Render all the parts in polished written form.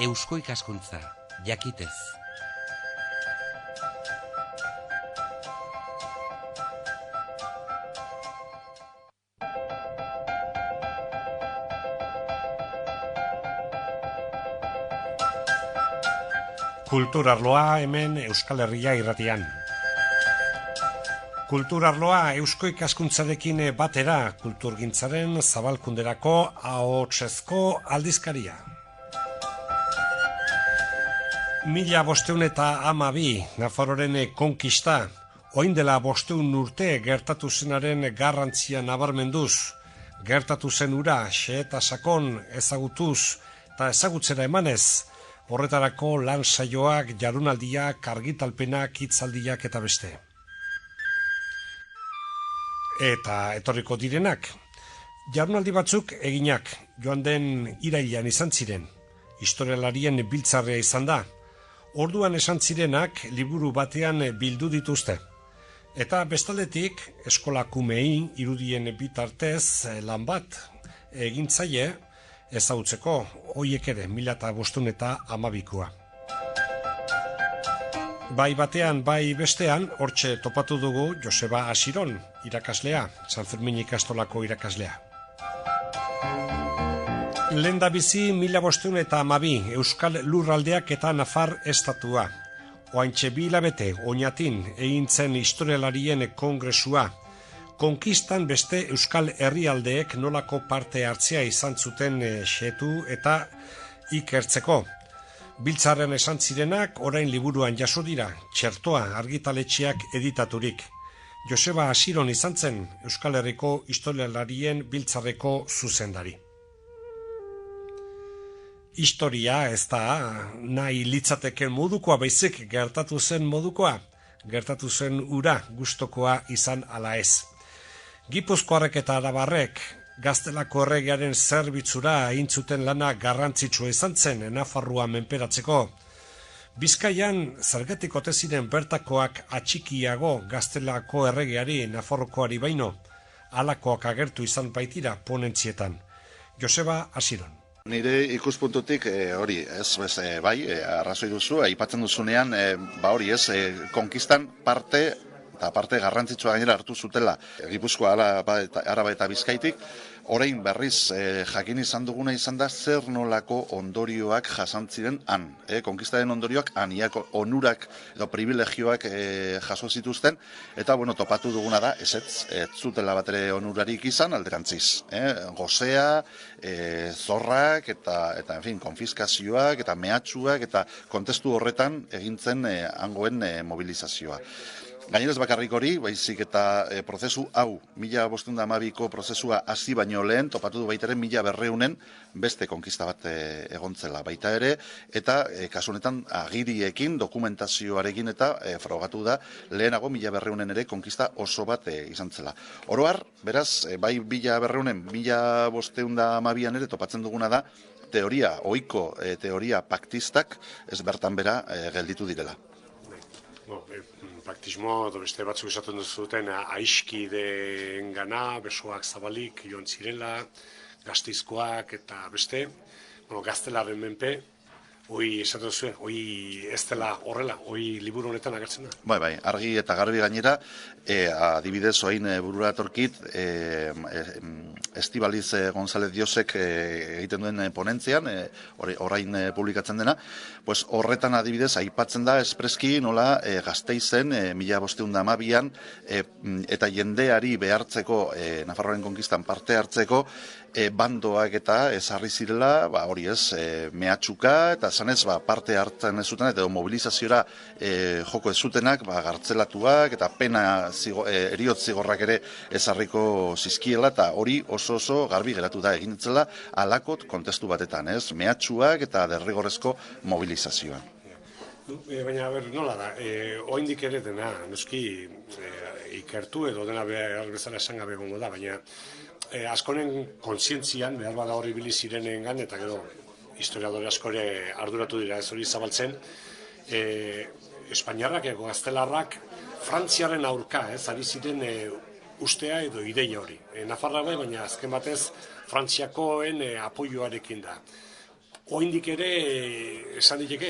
Eusko ikaskuntza, jakitez. Kulturarloa hemen Euskal Herria irratian. Kulturarloa Eusko ikaskuntzarekin batera kulturgintzaren zabalkunderako ahotsezko aldizkaria. 1512 Nafarroaren konkista, orain dela 500 urte gertatu zenaren garrantzia nabarmenduz, gertatu zen hura xeheta sakon ezagutuz eta ezagutzera emanez, horretarako lan saioak, jardunaldiak, argitalpenak, hitzaldiak eta beste. Eta etorriko direnak, jardunaldi batzuk eginak, joan den irailean izan ziren, historialarien biltzarrea izan da, orduan esan zirenak liburu batean bildu dituzte. Eta bestaldetik, eskolakumei irudien bitartez lan bat egin zaie, ezagutzeko, hoiek ere, 1512koa. Bai batean, bai bestean, hortxe topatu dugu Joseba Asiron, irakaslea, San Fermin ikastolako irakaslea. Lehendabizi 1512 Euskal Lurraldeak eta Nafar estatua. Oaintxe 2 hilabete, Oñatin, egin zen historialarien kongresua. Konkistan beste Euskal herrialdeek nolako parte hartzea izan zuten xetu eta ikertzeko. Biltzarren esan zirenak orain liburuan jaso dira, txertoa argitaletxeak editaturik. Joseba Asiron izan zen Euskal Herriko historialarien biltzarreko zuzendari. Historia ez da nahi litzateken modukoa, baizik gertatu zen modukoa, gertatu zen ura gustokoa izan ala ez. Gipuzkoarrek eta Arabarrek Gaztelako erregearen zerbitzura egin zuten lana garrantzitsua izan zen Nafarroa menperatzeko. Bizkaian zergatik ote ziren bertakoak atxikiago Gaztelako erregeari Nafarrokoari baino, halakoak agertu izan baitira ponentzietan. Joseba Asiron. Nire ikuspuntutik hori, bai, arrazoi duzu, aipatzen duzunean, hori ez, konkistan parte garrantzitsua gainera hartu zutela Gipuzkoa, Araba eta Bizkaitik. Orain berriz jakin izan duguna izan da zer nolako ondorioak jasan ziren han. Konkistaren ondorioak han, onurak edo privilegioak jaso zituzten, eta topatu duguna da, ez zutela batere onurarik izan alderantziz. Gozea, zorrak, eta konfiskazioak, eta mehatxuak, eta kontestu horretan egintzen hangoen mobilizazioa. Gainerez bakarrik hori, baizik eta prozesu hau, 1512ko prozesua hasi baino lehen, topatu du baita ere 1200en beste konkista bat egontzela baita ere, eta kasu honetan agiriekin, dokumentazioarekin eta frogatu da lehenago 1200en ere konkista oso bat izan zela. Oro har, beraz, bai 1200en, 1512an ere topatzen duguna da, ohiko teoria paktistak ez bertan bera gelditu direla. Paktismo, beste batzuk esaten duzuten aiskideen gana, besoak zabalik, joan zirela, gazteizkoak eta beste, gaztelaren menpe, hoi esaten duzuen, hoi ez dela horrela, hoi liburu honetan agertzen da. Bai, argi eta garbi gainera, adibidez, oain burura torkit, Estibaliz González Diosek egiten duen ponentzian, orain publikatzen dena, horretan adibidez aipatzen da espreski nola Gasteizen 1512an eta jendeari behartzeko, Nafarroaren konkistan parte hartzeko, bandoak eta ezarri zirela, hori ez, mehatxuka eta zanez parte hartzen ez zuten, edo mobilizaziora joko ez zutenak, gartzelatuak eta pena eriotz zigorrak ere ezarriko zizkiela, eta hori oso garbi geratu da egintzela alakot kontestu batetan, ez? Mehatxuak eta derrigorrezko mobilizazioa. Baina, nola da, oraindik ere dena, noski ikertu edo dena behar bezala esan gabe egongo da, baina askoren kontzientzian, behar bada hori ibili zirenengan, eta gero historiadore askore arduratu dira ez hori zabaltzen, Espainiarrak edo Gaztelarrak Frantziaren aurka, ari ziren ustea edo ideia hori. Nafarra bai, baina azken batez Frantziakoen apoioarekin da. Oindik ere, esan diteke,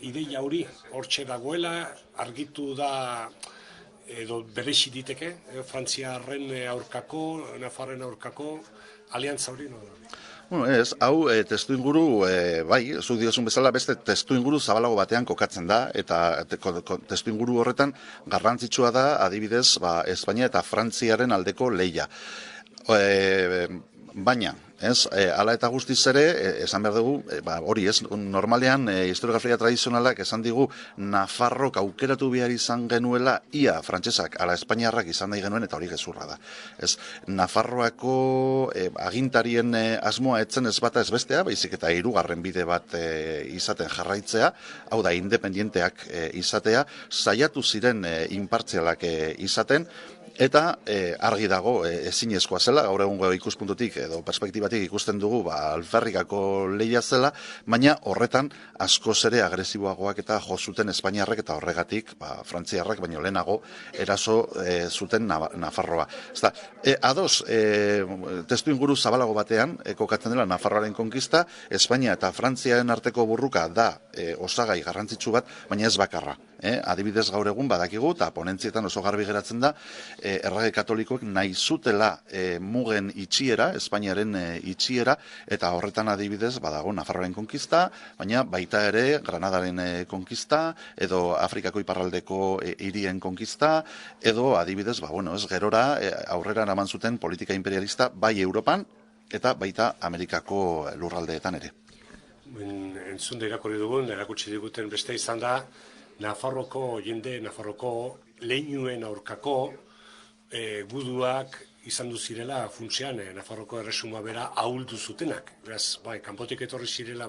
ideia hori hortxe dagoela, argitu da, edo berexi diteke, Frantziarren aurkako, Nafarren aurkako, aliantza hori, no? Bueno, ez, hau testu inguru, bai, zu diozun bezala, beste testu inguru zabalago batean kokatzen da, eta testu inguru horretan garrantzitsua da, adibidez, Espainia eta Frantziaren aldeko lehia. Baina, ez, hala eta guztiz ere, esan behar dugu, hori ez, normalean historiografia tradizionalak esan digu Nafarrok aukeratu behar izan genuela ia frantsesak ala espainiarrak izan nahi genuen, eta hori gezurra da. Ez, Nafarroako agintarien asmoa etzen ez bata ez bestea, baizik eta hirugarren bide bat izaten jarraitzea, hau da, independienteak izatea, saiatu ziren inpartzialak izaten, eta argi dago ezinezkoa zela, gaur egungo ikuspuntutik edo perspektibatik ikusten dugu alferrikako lehia zela, baina horretan askoz ere agresiboagoak eta jo zuten Espainiarrek eta horregatik Frantziarrak baino lehenago eraso zuten Nafarroa. Ados, testu inguru zabalago batean kokatzen dela Nafarroaren konkista, Espainia eta Frantziaren arteko burruka da osagai garrantzitsu bat, baina ez bakarra. Adibidez gaur egun badakigu, eta ponentzietan oso garbi geratzen da, errege katolikoek nahi zutela mugen itxiera, Espainiaren itxiera, eta horretan adibidez badago Nafarroaren konkista, baina baita ere Granadaren konkista, edo Afrikako iparraldeko hirien konkista, edo adibidez, gerora aurrera eraman zuten politika imperialista bai Europan, eta baita Amerikako lurraldeetan ere. Entzun da irakurri dugun, erakutsi diguten beste izan da, Nafarroko leinuen aurkako guduak izan duzirela funtsean Nafarroko erresuma bera ahuldu zutenak. Beraz, kanpotik etorri zirela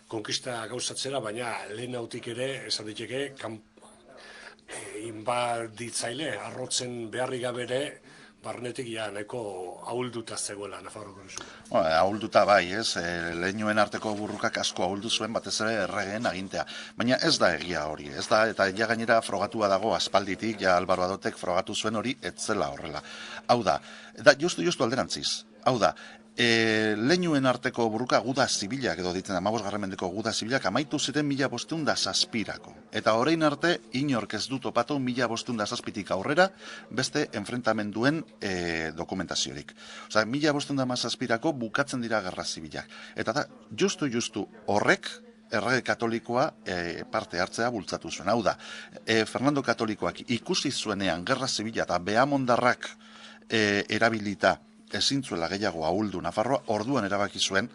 konkista gauzatzera, baina lehen hautik ere, esan diteke, inbaditzaile, arrotzen beharri gabere, barnetik nahiko ahulduta zegoela Nafarroko erresuma. Ahulduta bai, ez, leinuen arteko burrukak asko ahuldu zuen batez ere erregeen agintea. Baina ez da egia hori, ez da, eta ja gainera frogatua dago aspalditik, ja Alvaro Adotek frogatu zuen hori etzela horrela. Hau da justu alderantziz, hau da, leinuen arteko burruka guda zibilak edo ditzen 15. mendeko guda zibilak amaitu ziren 1507 eta orain arte inork ez du topatu 1507 aurrera beste enfrentamenduen dokumentaziorik. Osea, 1507 bukatzen dira gerra zibilak. Eta da, justu horrek errege katolikoa parte hartzea bultzatu zuen. Hau da, Fernando Katolikoak ikusi zuenean gerra zibila eta behamondarrak erabilita ezin zuela gehiago ahuldu Nafarroa, orduan erabaki zuen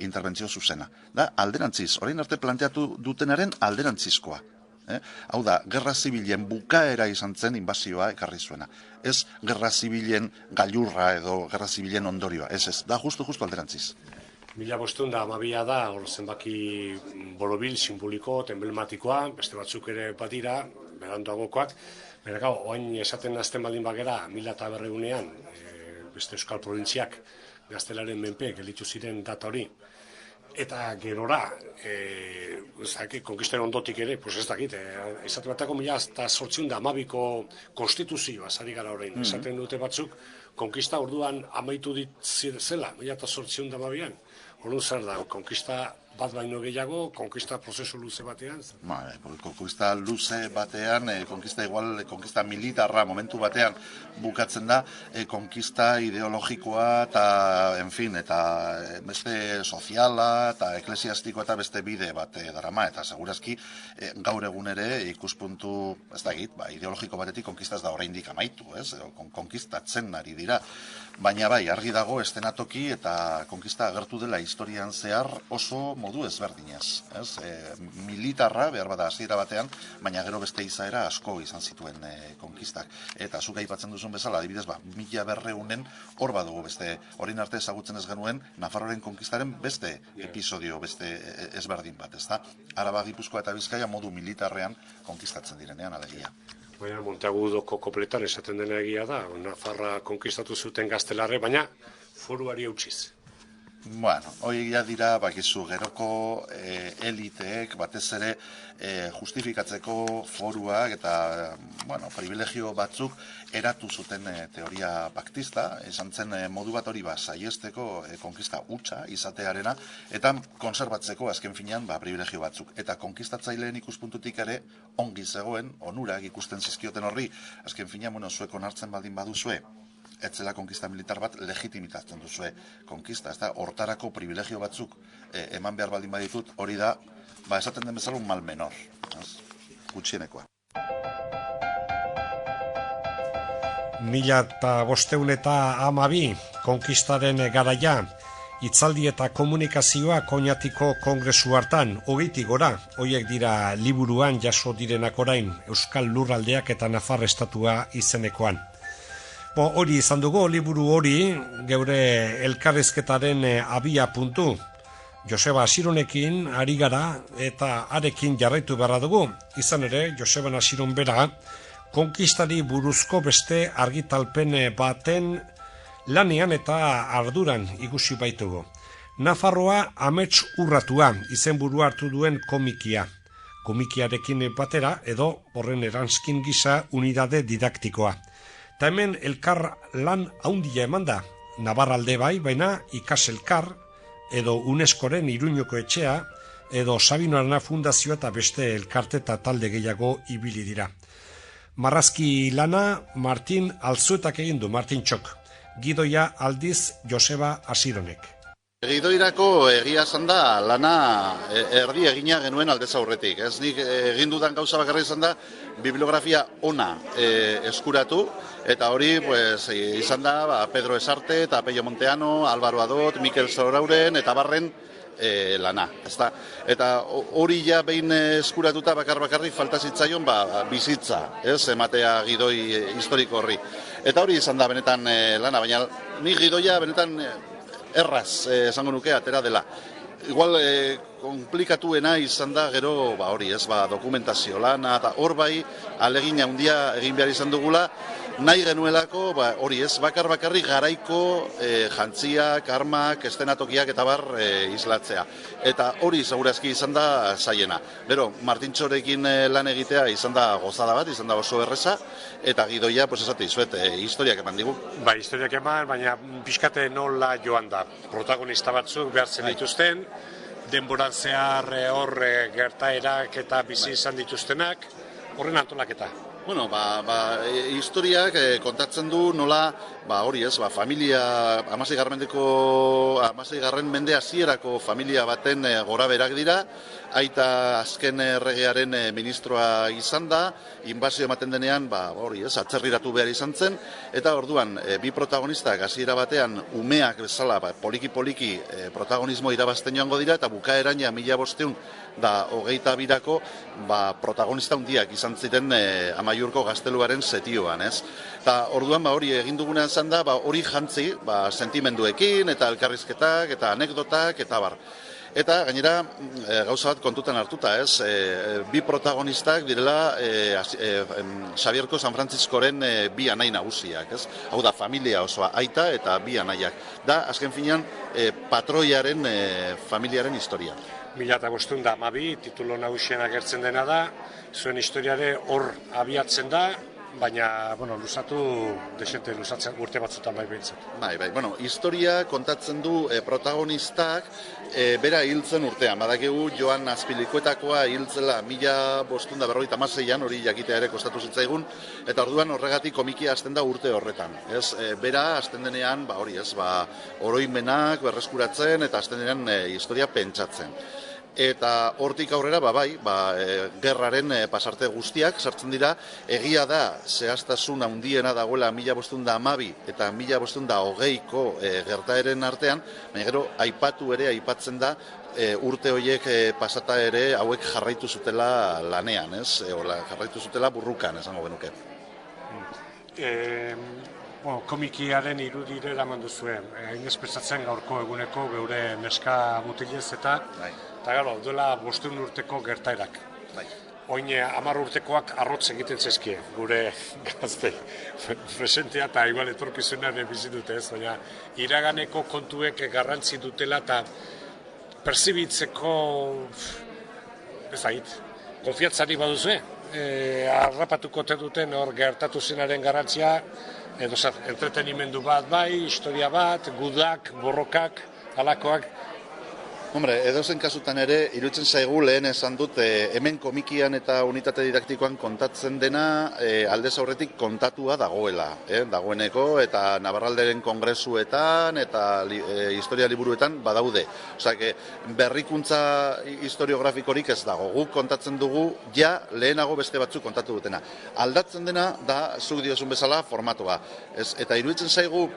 interbentzio zuzena. Da, alderantziz, orain arte planteatu dutenaren alderantzizkoa. Hau da, gerra zibilen bukaera izan zen inbazioa ekarri zuena. Ez gerra zibilen gailurra edo gerra zibilen ondorioa. Ez, da justu alderantziz. 1512 da, hor zenbaki borobil, simboliko, emblematikoa, beste batzuk ere badira, beranduagokoak. Baina, oain esaten azten baldin bagera, 1900ean, beste euskal probintziak gaztelaren menpe gelditu ziren data hori. Eta gerora, konkistaren ondotik ere, ez dakit, izate batako 1812ko konstituzioa, zari gara horrein, esaten dute batzuk, konkista orduan amaitu zela, 1812an. Orduan zer da, konkista bat baino gehiago, konkista prozesu luze batean? Konkista luze batean, konkista militarra momentu batean bukatzen da, konkista ideologikoa eta beste soziala eta eklesiastikoa eta beste bide bat darama, eta segurazki gaur egun ere ikuspuntu, ez da egit, ideologiko batetik konkista ez da oraindik amaitu, konkistatzen ari dira. Baina bai, argi dago estenatoki eta konkista agertu dela historian zehar oso modu ezberdinez. Militarra, behar bada hasiera batean, baina gero beste izaera asko izan zituen konkistak. Eta zuk aipatzen duzun bezala, adibidez, 1200en hor badugu beste, orain arte ezagutzen ez genuen, Nafarroaren konkistaren beste episodio, beste ezberdin bat, ezta? Araba, Gipuzkoa eta Bizkaia modu militarrean konkistatzen direnean alegia. Baina Monteagudoko kopletan esaten dena egia da, Nafarra konkistatu zuten gaztelarre, baina foruari eutxiz. Bueno, hori dira, bakizu, geroko eliteek batez ere justifikatzeko foruak eta, bueno, privilegio batzuk eratu zuten teoria paktista, izan zen modu bat hori saiesteko konkista hutsa izatearena, eta konserbatzeko azken finean privilegio batzuk. Eta konkistatzaileen ikuspuntutik ere ongi zegoen, onurak ikusten zizkioten horri, azken finean, zuek onartzen baldin baduzue, etzela konkista militar bat legitimitatzen duzue konkista, ez da, hortarako privilegio batzuk eman behar baldin baditut, hori da, esaten den bezala un mal menor, gutxienekoa. 1512 konkistaren garaia, hitzaldi eta komunikazioa Koñatiko kongresu hartan, 20 gora, hoiek dira liburuan jaso direnak orain, Euskal Lurraldeak eta Nafar estatua izenekoan. Hori izan dugu, liburu hori, geure elkarrizketaren abia puntu. Joseba Asironekin ari gara eta arekin jarraitu beharra dugu. Izan ere, Joseba Asiron bera, konkistari buruzko beste argitalpen baten lanean eta arduran ikusi baitugu. Nafarroa amets urratua izenburua hartu duen komikia. Komikiarekin batera edo horren eranskin gisa unidade didaktikoa. Ta hemen elkar lan haundia eman da, Navarralde bai, baina ikaselkar, edo UNESCOren Iruñoko etxea, edo Sabino Arana Fundazioa eta beste elkarte eta talde gehiago ibili dira. Marrazki lana Martin Altzuetak egin du, Martin Txok. Gidoia aldiz Joseba Asironek. Gidoirako egia izan da lana erdi egina genuen aldez aurretik. Ez nik egin dudan gauza bakarra izan da bibliografia ona eskuratu, eta hori izan da Pedro Esarte eta Pello Monteano, Álvaro Adot, Mikel Zorauren eta Barren lana. Eta hori ja behin eskuratuta bakarrik falta zitzaion bizitza, ematea gidoi historiko horri. Eta hori izan da benetan lana, baina nik gidoia benetan erraz, esango nuke, atera dela. Igual, komplikatuena izan da gero, hori dokumentazio lana, eta hor bai, alegin handia egin behar izan dugula, nahi genuelako, hori bakarrik garaiko jantziak, armak, estenatokiak eta bar islatzea. Eta hori segurazki izan da zaiena. Bero, Martintxorekin lan egitea izan da gozada bat, izan da oso erreza, eta gidoia, esate izuet, historiak eman digu. Historiak eman, baina pixkate nola joan da. Protagonista batzuk behartzen dituzten, denboran zehar hor gertaerak eta bizi izan dituztenak, horren antolaketa. Bueno, historiak kontatzen du nola, familia, 16. mende hasierako familia baten gora berak dira, aita azken erregearen ministroa izan da, inbazio ematen denean, atzerriratu behar izan zen, eta orduan, bi protagonistak hasiera batean umeak bezala, poliki-poliki protagonismo irabazten joango dira, eta bukaeran ja 1522ko protagonista hundiak izan ziren Amaiurko gazteluaren setioan, ez? Eta orduan hori egin dugunean zan da, hori jantzi, sentimenduekin, eta elkarrizketak, eta anekdotak, eta bar. Eta gainera gauza bat kontutan hartuta, ez? Bi protagonistak direla Xabierko San Frantziskoren bi anai nagusiak, ez? Hau da, familia osoa, aita eta bi anaiak. Da, azken finean, patroiaren familiaren historia. 1512 titulo nagusien agertzen dena da, zuen historiare hor abiatzen da, baina, luzatzen urte batzutan bai behintzat. Historia kontatzen du protagonistak bera hiltzen urtean. Badakigu Joan Azpilikuetakoa hiltzela 1556an, hori jakitea ere kostatu zitzaigun, eta orduan horregatik komikia hasten da urte horretan. Bera hasten denean, oroimenak berreskuratzen eta hasten denean historia pentsatzen. Eta hortik aurrera, gerraren pasarte guztiak sartzen dira, egia da, zehaztasun handiena dagoela 1512 eta 1520ko gertaeren artean, baina gero aipatzen da, urte horiek pasata ere hauek jarraitu zutela lanean, jarraitu zutela burrukan, esango genuke. Komikiaren irudire eraman duzuen, hain espezatzen gaurko eguneko geure neska mutilez eta gero, duela 500 urteko gertaerak. Oin 10 urtekoak arrotz egiten zezkie, gure gazte presentea eta igual etorkizunaren bizi dute ez, baina iraganeko kontuek garrantzi dutela eta perzibitzeko, ezagit, konfiantzari baduzue, harrapatuko te duten hor gertatu zenaren garrantzia, edo entretenimendu bat bai, historia bat, gudak, borrokak, halakoak. Hombre, edozen kasutan ere, iruditzen zaigu lehen esan dut, hemen komikian eta unitate didaktikoan kontatzen dena aldez aurretik kontatua dagoela. Dagoeneko eta Navarralderen kongresuetan eta historia liburuetan badaude. Osea, berrikuntza historiografikorik ez dago. Guk kontatzen dugu ja lehenago beste batzuk kontatu dutena. Aldatzen dena da, zuk diozun bezala, formatua. Eta iruditzen zaigu,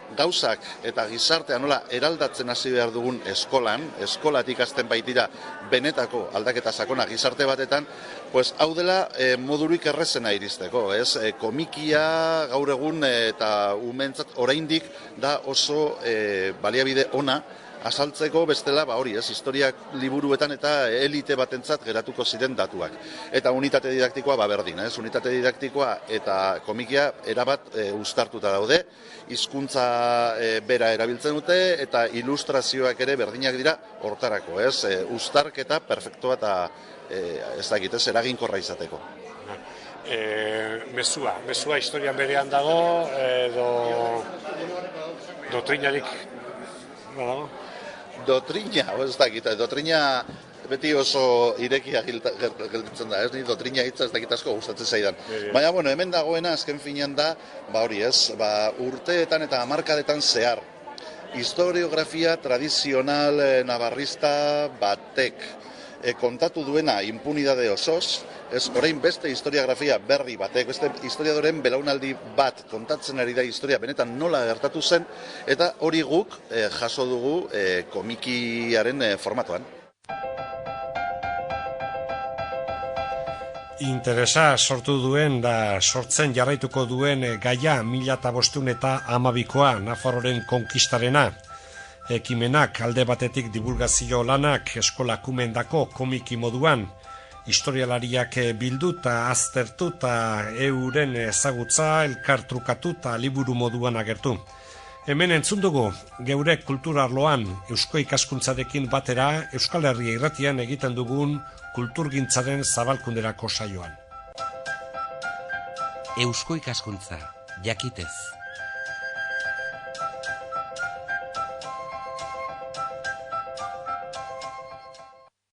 gauzak eta gizartea nola eraldatzen hasi behar dugun eskolatik hasten baitira benetako aldaketa sakona gizarte batetan, pues hau dela modurik errezena iristeko, ez? Komikia gaur egun eta umentzat oraindik da oso baliabide ona azaltzeko bestela, hori ez, historiak liburuetan eta elite batentzat geratuko ziren datuak. Eta unitate didaktikoa berdin, ez? Unitate didaktikoa eta komikia erabat uztartuta daude, hizkuntza bera erabiltzen dute eta ilustrazioak ere berdinak dira hortarako, ez? Uztarketa perfektua eta ez dakit, ez, eraginkorra izateko. Mezua historian berean dago, edo doktrinarik badago? Dotrina, ez dakit, dotrina beti oso irekia gelditzen da, ez? Ni dotrina hitza ez dakit asko gustatzen zaidan. Baina, bueno, hemen dagoena azken finean da, hori ez, urteetan eta hamarkadetan zehar, historiografia tradizional navarrista batek kontatu duena impunidade osoz, ez orain beste historiografia berri batek, beste historiadoren belaunaldi bat kontatzen ari da historia benetan nola gertatu zen, eta hori guk jaso dugu komikiaren formatuan. Interesa sortu duen da sortzen jarraituko duen gaia 1512koa Nafarroaren konkistarena. Ekimenak alde batetik divulgazio lanak eskolakumendako komiki moduan, historialariak bildu eta aztertu eta euren ezagutza elkartrukatu eta liburu moduan agertu. Hemen entzun dugu, geure kulturarloan eusko ikaskuntzarekin batera Euskal Herria irratian egiten dugun kulturgintzaren zabalkunderako saioan. Eusko ikaskuntza, jakitez.